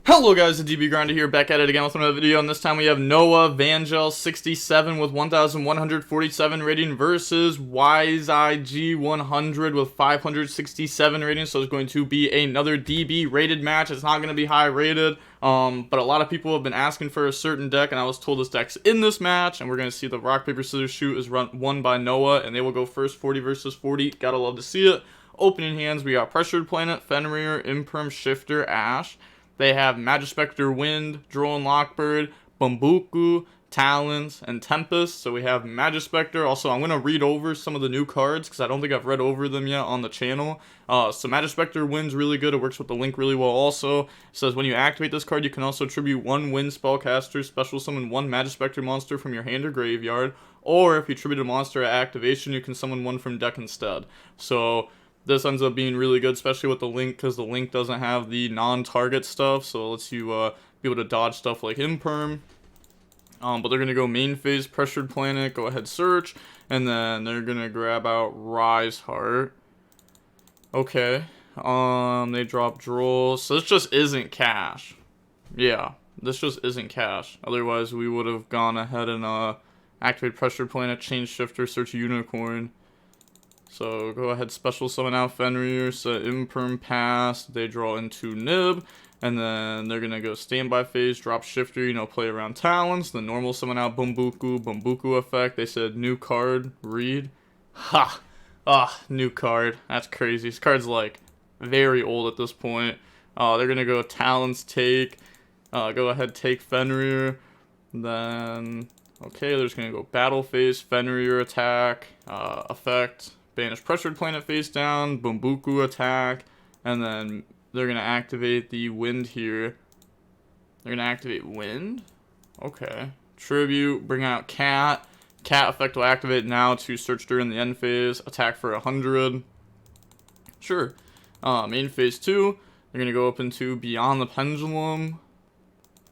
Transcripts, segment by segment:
Hello guys, the DB Grinder here, back at it again with another video, and this time we have Noah Vangel 67 with 1,147 rating versus WiseIG 100 with 567 rating. So it's going to be another DB rated match. It's not going to be high rated, but a lot of people have been asking for a certain deck, and I was told this deck's in this match, and we're going to see the rock, paper, scissors, shoot is won by Noah, and they will go first, 40 versus 40. Gotta love to see it. Opening hands, we got Pressured Planet, Fenrir, Imperm, Shifter, Ash. They have Magispector, Wind, Drone, Lockbird, Bumbuku, Talons, and Tempest. So we have Magispector. Also, I'm going to read over some of the new cards because I don't think I've read over them yet on the channel. So Magispector Wind's really good. It works with the Link really well also. It says when you activate this card, you can also tribute one Wind spellcaster, special summon one Magispector monster from your hand or graveyard. Or if you tribute a monster at activation, you can summon one from deck instead. So this ends up being really good, especially with the Link, because the Link doesn't have the non-target stuff, so it lets you be able to dodge stuff like Imperm. But they're going to go main phase, Pressured Planet, go ahead search, and then they're going to grab out Rise Heart. Okay, they drop Droll, so this just isn't cash. Yeah, this just isn't cash. Otherwise, we would have gone ahead and activate Pressured Planet, change Shifter, search Unicorn. So go ahead, special summon out Fenrir, set Imperm pass, they draw into Nib, and then they're gonna go standby phase, drop Shifter, play around Talons, then normal summon out Bumbuku effect, they said new card, read. Ha! New card, that's crazy. This card's like very old at this point. They're gonna go Talons take, go ahead take Fenrir, then, okay, they're just gonna go battle phase, Fenrir attack, effect, banish Pressured Planet face down, Bumbuku attack, and then they're going to activate the Wind here. They're going to activate Wind? Okay. Tribute, bring out Cat. Cat effect will activate now to search during the end phase, attack for 100. Sure. Main phase 2, they're going to go up into Beyond the Pendulum.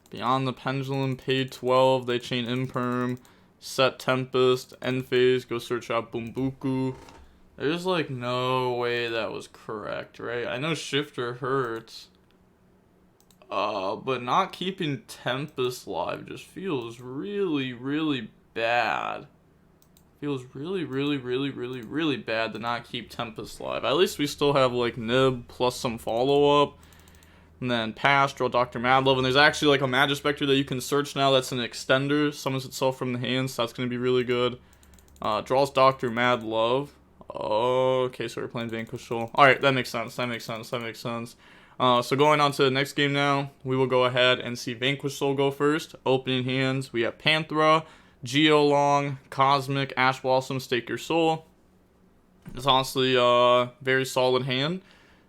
Beyond the Pendulum, pay 12, they chain Imperm, set Tempest, end phase, go search out Bumbuku. There's like no way that was correct, right? I know Shifter hurts. But not keeping Tempest live just feels really, really bad. Feels really, really, really, really, really bad to not keep Tempest live. At least we still have like Nib plus some follow-up. And then pass, draw Dr. Madlove. And there's actually like a Magispector that you can search now that's an extender. Summons itself from the hand, so that's going to be really good. Draws Dr. Madlove. Okay, so we're playing Vanquish Soul. Alright, that makes sense. So going on to the next game now, we will go ahead and see Vanquish Soul go first. Opening hands, we have Panthera, Geolong, Cosmic, Ash Blossom, Stake Your Soul. It's honestly a very solid hand.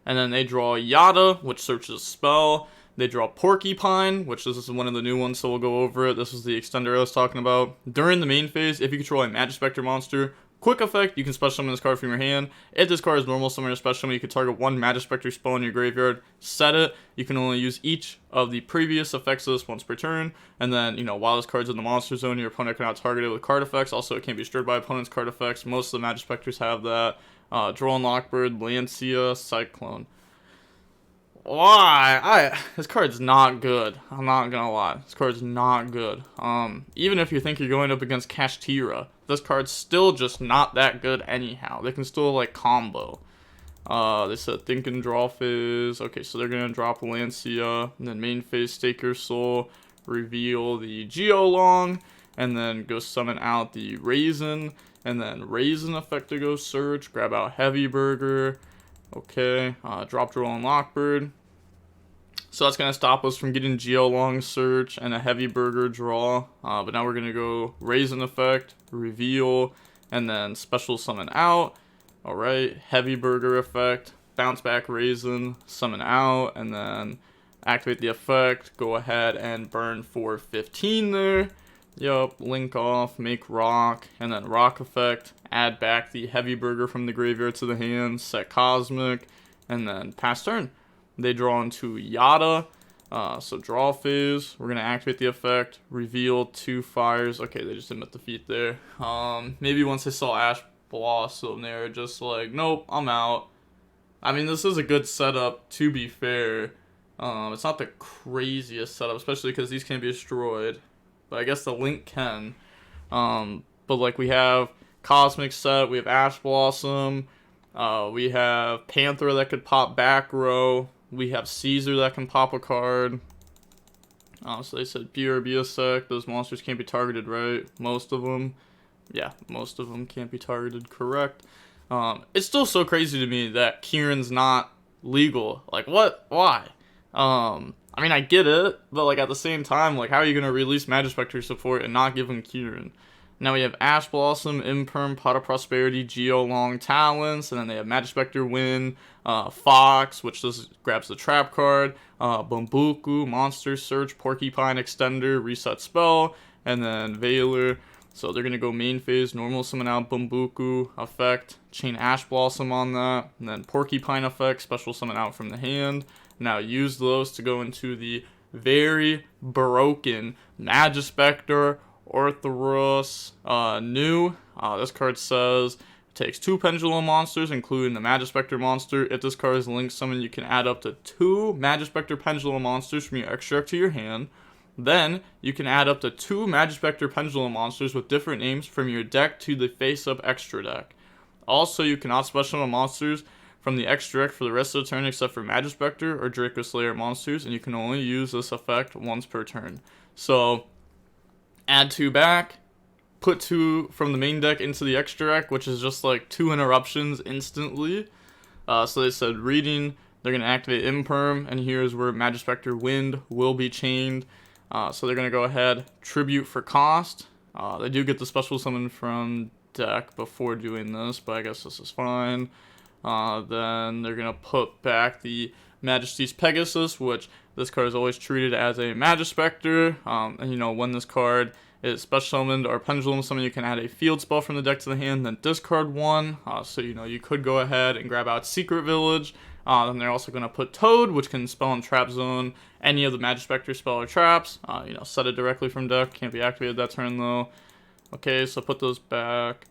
And then they draw Yada, which searches spell. They draw Porcupine, which this is one of the new ones, so we'll go over it. This was the extender I was talking about. During the main phase, if you control a Magispector monster, quick effect, you can special summon this card from your hand. If this card is normal summon or special summon, you can target one Magispector spell in your graveyard, set it. You can only use each of the previous effects of this once per turn. And then, while this card's in the monster zone, your opponent cannot target it with card effects. Also, it can't be stirred by opponent's card effects. Most of the Magispectors have that. Drone Lockbird, Lancia, Cyclone. Why? This card's not good. I'm not gonna lie. This card's not good. Even if you think you're going up against Kashtira, this card's still just not that good anyhow. They can still, like, combo. They said think and draw phase. Okay, so they're gonna drop Lancia, and then main phase, Stake Your Soul, reveal the Geolong, and then go summon out the Raisin, and then Raisin effect to go search, grab out Heavy Burger. Okay, drop Drone Lockbird. So that's going to stop us from getting Geolong search and a Heavy Burger draw. But now we're going to go Raisin effect, reveal, and then special summon out. Alright, Heavy Burger effect, bounce back Raisin, summon out, and then activate the effect. Go ahead and burn for 15 there. Yup, link off, make rock, and then rock effect, add back the Heavy Burger from the graveyard to the hand, set Cosmic, and then pass turn. They draw into Yada, so draw phase, we're going to activate the effect, reveal 2 fires. Okay, they just didn't defeat there. Maybe once they saw Ash Blossom, they were just like, nope, I'm out. I mean, this is a good setup, to be fair. It's not the craziest setup, especially because these can't be destroyed. But I guess the Link can. But like we have Cosmic Set, we have Ash Blossom, we have Panther that could pop back row, we have Caesar that can pop a card. So they said BRB a sec, those monsters can't be targeted, right? Most of them. Yeah, most of them can't be targeted, correct. It's still so crazy to me that Kieran's not legal. Like, what? Why? I mean, I get it, but like at the same time, like, how are you gonna release Magispector support and not give him Kieran? Now we have Ash Blossom, Imperm, Pot of Prosperity, Geo Long Talents, and then they have Magispector Wind, Fox, which just grabs the trap card, Bumbuku, Monster Search, Porcupine Extender, Reset Spell, and then Veiler. So they're gonna go main phase, normal summon out Bumbuku effect, chain Ash Blossom on that, and then Porcupine effect, special summon out from the hand. Now use those to go into the very broken Magispector Orthoros new. This card says it takes 2 Pendulum monsters, including the Magispector monster. If this card is linked summon, you can add up to 2 Magispector Pendulum monsters from your extra deck to your hand. Then you can add up to 2 Magispector Pendulum monsters with different names from your deck to the face-up extra deck. Also, you cannot special summon monsters from the extra deck for the rest of the turn except for Magispector or Draco Slayer monsters, and you can only use this effect once per turn. So, add 2 back, put 2 from the main deck into the extra deck, which is just like 2 interruptions instantly. So they said reading, they're going to activate Imperm, and here's where Magispector Wind will be chained. So they're going to go ahead, tribute for cost. They do get the special summon from deck before doing this, but I guess this is fine. Then they're going to put back the Majesty's Pegasus, which this card is always treated as a Magispector. And you know, when this card is special summoned or pendulum summoned, you can add a field spell from the deck to the hand, then discard 1. So you know, you could go ahead and grab out Secret Village. Then they're also going to put Toad, which can spell and trap zone any of the Magispector spell or traps. You know, set it directly from deck. Can't be activated that turn though. Okay, so put those back.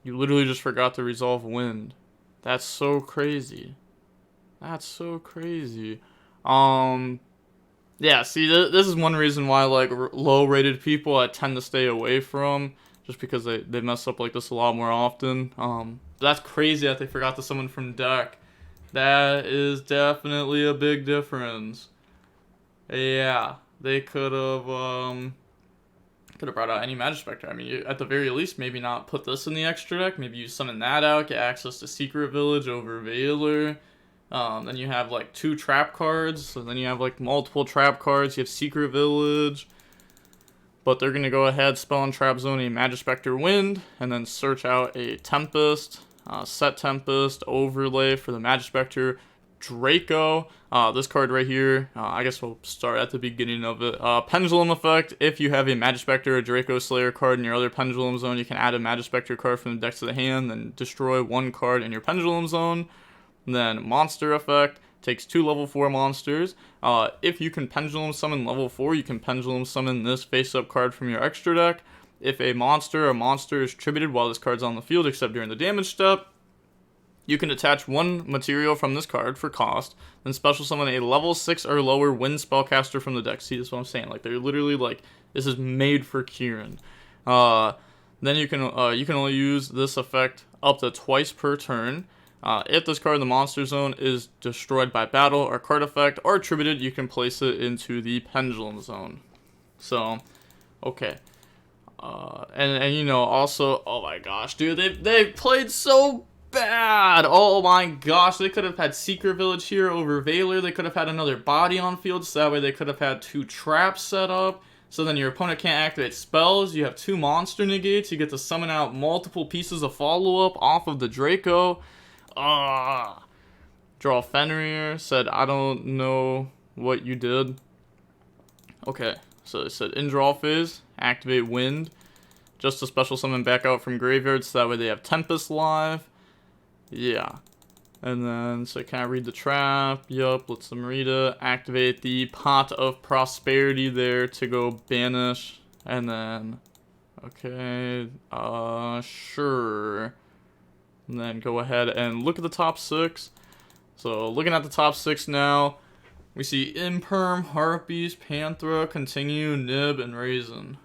You literally just forgot to resolve Wind. That's so crazy. That's so crazy. Yeah, see, this is one reason why, like, low-rated people I tend to stay away from, just because they mess up like this a lot more often. That's crazy that they forgot to summon from deck. That is definitely a big difference. Yeah, they could have brought out any Magispector. I mean, at the very least, maybe not put this in the extra deck. Maybe you summon that out, get access to Secret Village over Veiler. Then you have like 2 trap cards. So then you have like multiple trap cards. You have Secret Village. But they're going to go ahead, spell and trap zone a Magispector Wind, and then search out a Tempest, set Tempest, overlay for the Magispector Draco. This card right here, I guess we'll start at the beginning of it. Pendulum effect. If you have a Magispector or Draco Slayer card in your other Pendulum zone, you can add a Magispector card from the deck to the hand, then destroy 1 card in your Pendulum zone. Then monster effect. Takes 2 level 4 monsters. If you can Pendulum summon level 4, you can Pendulum summon this face-up card from your extra deck. If a monster is tributed while this card's on the field, except during the damage step, you can attach 1 material from this card for cost, then special summon a level 6 or lower Wind spellcaster from the deck. See, this is what I'm saying. Like, they're literally like, this is made for Kieran. Then you can only use this effect up to twice per turn. If this card in the monster zone is destroyed by battle or card effect or attributed, you can place it into the Pendulum zone. So, okay. And you know, also, oh my gosh, dude, they played so bad. Oh my gosh, they could have had Secret Village here over Veiler. They could have had another body on field, so that way they could have had 2 traps set up. So then your opponent can't activate spells. You have 2 monster negates. You get to summon out multiple pieces of follow-up off of the Draco. Draw Fenrir, said, I don't know what you did. Okay, so it said in draw phase, activate Wind, just to special summon back out from graveyard, so that way they have Tempest live. Yeah. And then, so can I read the trap? Yup, let's them read it. Activate the Pot of Prosperity there to go banish. And then, okay, sure. And then go ahead and look at the top 6. So looking at the top 6 now, We see Imperm, Harpies, Panthera, Continue, Nib, and Raisin.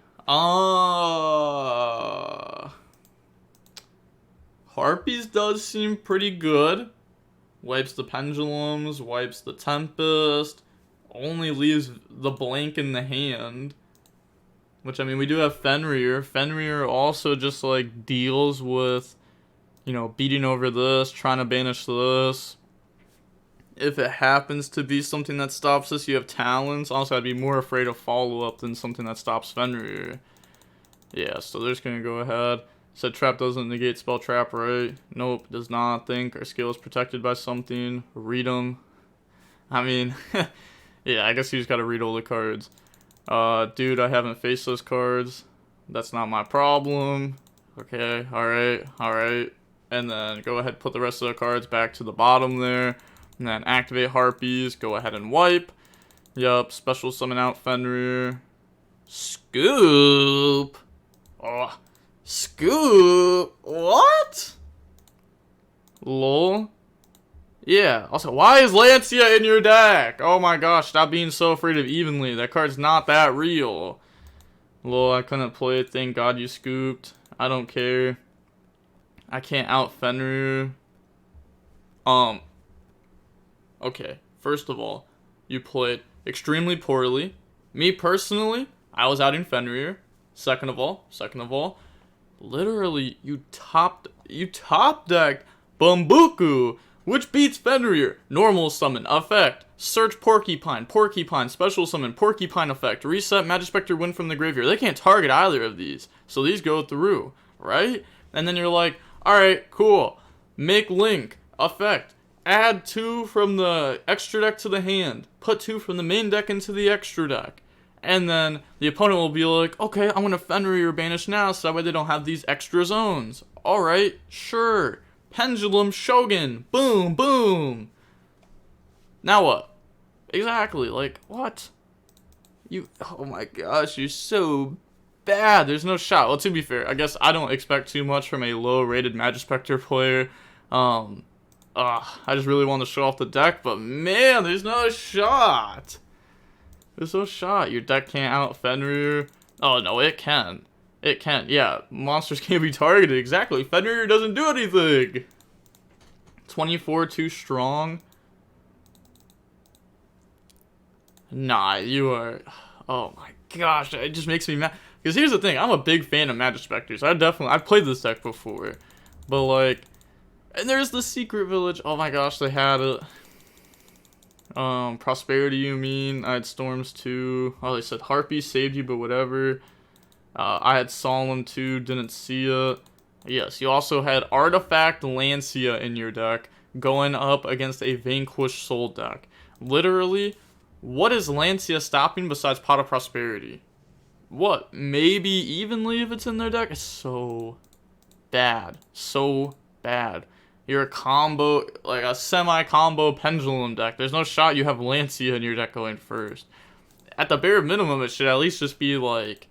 Harpies does seem pretty good. Wipes the Pendulums, wipes the Tempest, only leaves the blank in the hand. Which, I mean, we do have Fenrir. Fenrir also just, like, deals with, you know, beating over this, trying to banish this. If it happens to be something that stops this, you have Talons. Also, I'd be more afraid of follow-up than something that stops Fenrir. Yeah, so they're just going to go ahead. Said trap doesn't negate spell trap, right? Nope, does not. Think our skill is protected by something. Read them. I mean, yeah, I guess you just got to read all the cards. Dude, I haven't faced those cards. That's not my problem. Okay, alright. And then go ahead, put the rest of the cards back to the bottom there. And then activate Harpies, go ahead and wipe. Yup, special summon out Fenrir. Scoop! Oh, Scoop! What? Lol. Yeah, also, why is Lancia in your deck? Oh my gosh, stop being so afraid of Evenly. That card's not that real. Lol, I couldn't play it. Thank God you scooped. I don't care. I can't out Fenrir. Okay, first of all, you played extremely poorly. Me personally, I was outing Fenrir. Second of all, literally, you top decked Bumbuku, which beats Fenrir. Normal summon, effect, search Porcupine, special summon, Porcupine effect, reset Magispector Wind from the graveyard. They can't target either of these, so these go through, right? And then you're like, alright, cool, make Link, effect, add 2 from the extra deck to the hand, put 2 from the main deck into the extra deck. And then the opponent will be like, okay, I'm going to Fenrir banish now so that way they don't have these extra zones. Alright, sure. Pendulum Shogun. Boom, boom. Now what? Exactly, like, what? Oh my gosh, you're so bad. There's no shot. Well, to be fair, I guess I don't expect too much from a low-rated Magispector player. I just really want to show off the deck, but man, there's no shot. There's no shot. Your deck can't out Fenrir. Oh, no, it can. It can. Yeah, monsters can't be targeted. Exactly. Fenrir doesn't do anything. 24 too strong. Nah, you are... Oh, my gosh. It just makes me mad. Because here's the thing. I'm a big fan of Magispectors. I've played this deck before. But, like... And there's the Secret Village. Oh, my gosh. They had it. Prosperity, you mean? I had Storms too. Oh, they said Harpy saved you, but whatever. I had Solemn too, didn't see it. Yes, you also had Artifact Lancia in your deck, going up against a Vanquish Soul deck. Literally, what is Lancia stopping besides Pot of Prosperity? What? Maybe Evenly if it's in their deck? It's so bad. So bad. You're a combo, like a semi-combo Pendulum deck. There's no shot you have Lancia in your deck going first. At the bare minimum, it should at least just be like...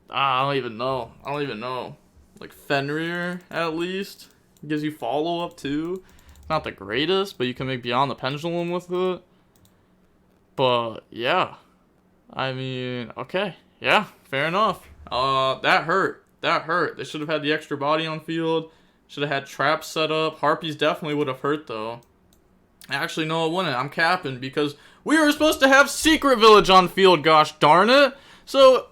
I don't even know. Like Fenrir, at least. Gives you follow-up, too. Not the greatest, but you can make Beyond the Pendulum with it. But, yeah. I mean, okay. Yeah, fair enough. That hurt. They should have had the extra body on field. Should have had traps set up. Harpies definitely would have hurt, though. Actually, no, it wouldn't. I'm capping because we were supposed to have Secret Village on field, gosh darn it. So,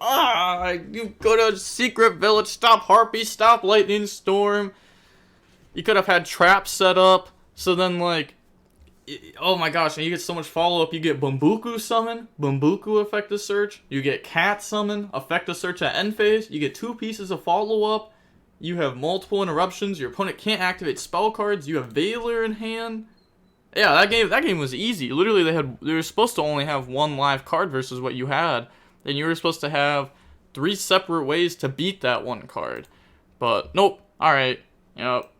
you go to Secret Village, stop Harpies, stop Lightning Storm. You could have had traps set up. So then, like, oh my gosh, and you get so much follow-up. You get Bumbuku summon, Bumbuku effect a search. You get Cat summon, effect a search at end phase. You get 2 pieces of follow-up. You have multiple interruptions. Your opponent can't activate spell cards. You have Veiler in hand. Yeah, that game was easy. Literally, they were supposed to only have 1 live card versus what you had, and you were supposed to have 3 separate ways to beat that 1 card. But nope. All right. Yep.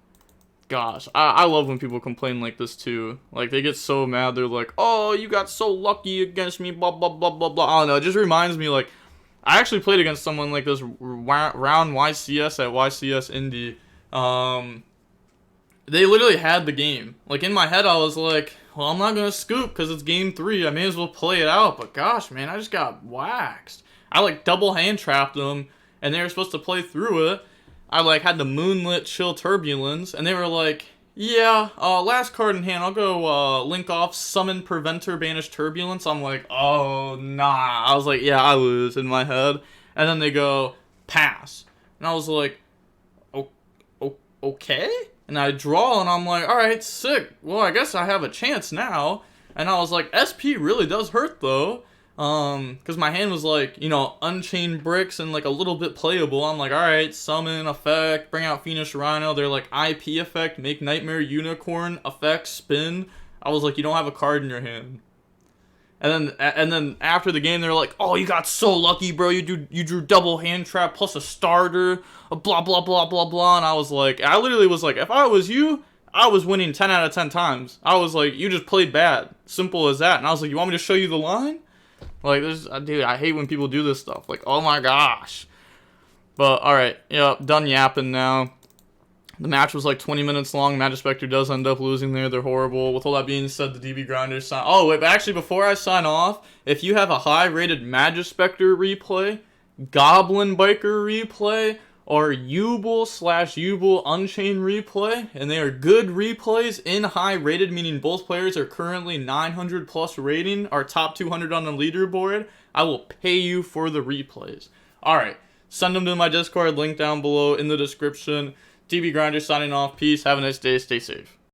Gosh, I love when people complain like this too. Like they get so mad. They're like, "Oh, you got so lucky against me." Blah blah blah blah blah. I don't know. It just reminds me like. I actually played against someone like this round YCS at YCS Indy. they literally had the game. Like, in my head, I was like, well, I'm not gonna scoop because it's game 3. I may as well play it out. But gosh, man, I just got waxed. I like double hand trapped them, and they were supposed to play through it. I like had the Moonlit Chill Turbulence, and they were like, yeah, last card in hand, I'll go link off Summon Preventer Banish Turbulence. I'm like, oh, nah. I was like, yeah, I lose in my head. And then they go, pass. And I was like, okay? And I draw, and I'm like, alright, sick. Well, I guess I have a chance now. And I was like, SP really does hurt, though. Because my hand was like, you know, Unchained Bricks and like a little bit playable. I'm like, alright, summon, effect, bring out Phoenix Rhino. They're like, IP effect, make Nightmare Unicorn, effect, spin. I was like, you don't have a card in your hand. And then after the game, they're like, oh, you got so lucky, bro. You drew double hand trap plus a starter, blah, blah, blah, blah, blah. And I was like, I literally was like, if I was you, I was winning 10 out of 10 times. I was like, you just played bad. Simple as that. And I was like, you want me to show you the line? Like, this, dude, I hate when people do this stuff. Like, oh my gosh. But, alright, yeah, done yapping now. The match was like 20 minutes long. Magispector does end up losing there. They're horrible. With all that being said, the DB Grinders sign... Oh, wait, but actually, before I sign off, if you have a high-rated Magispector replay, Goblin Biker replay, or Yubel/Yubel Unchained replay, and they are good replays in high-rated, meaning both players are currently 900 plus rating, are top 200 on the leaderboard, I will pay you for the replays. Alright, send them to my Discord, link down below in the description. DB Grinder signing off. Peace. Have a nice day. Stay safe.